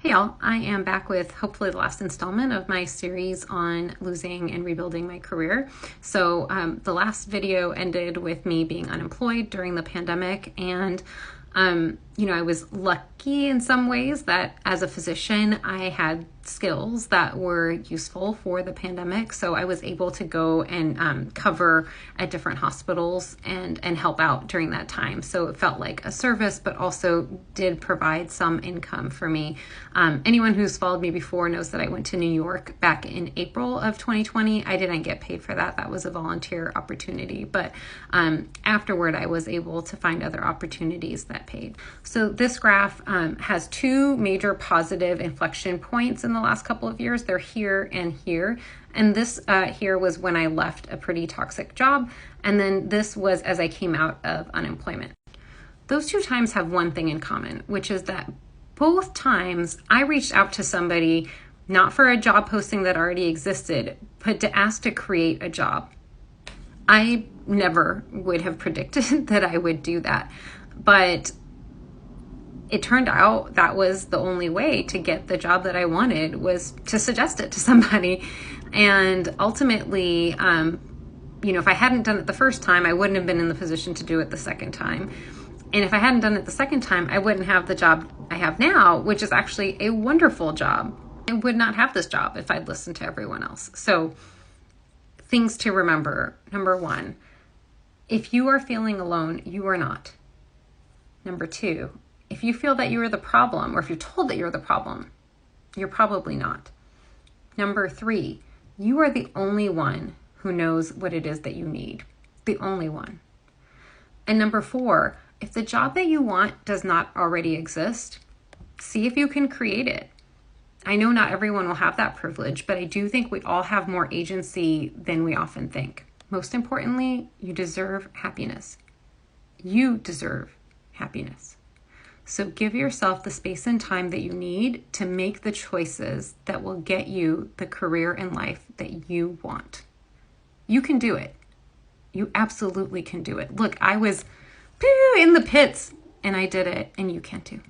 Hey y'all, I am back with hopefully the last installment of my series on losing and rebuilding my career. So the last video ended with me being unemployed during the pandemic, and I was lucky in some ways that as a physician, I had skills that were useful for the pandemic. So I was able to go and cover at different hospitals and help out during that time. So it felt like a service, but also did provide some income for me. Anyone who's followed me before knows that I went to New York back in April of 2020. I didn't get paid for that. That was a volunteer opportunity. But afterward, I was able to find other opportunities that paid. So this graph has two major positive inflection points in the last couple of years. They're here and here. And this here was when I left a pretty toxic job. And then this was as I came out of unemployment. Those two times have one thing in common, which is that both times I reached out to somebody, not for a job posting that already existed, but to ask to create a job. I never would have predicted that I would do that. But it turned out that was the only way to get the job that I wanted, was to suggest it to somebody. And ultimately, if I hadn't done it the first time, I wouldn't have been in the position to do it the second time. And if I hadn't done it the second time, I wouldn't have the job I have now, which is actually a wonderful job. I would not have this job if I'd listened to everyone else. So things to remember. Number one, if you are feeling alone, you are not. Number two, if you feel that you are the problem, or if you're told that you're the problem, you're probably not. Number three, you are the only one who knows what it is that you need. The only one. And number four, if the job that you want does not already exist, see if you can create it. I know not everyone will have that privilege, but I do think we all have more agency than we often think. Most importantly, you deserve happiness. You deserve happiness. So give yourself the space and time that you need to make the choices that will get you the career and life that you want. You can do it. You absolutely can do it. Look, I was in the pits and I did it, and you can too.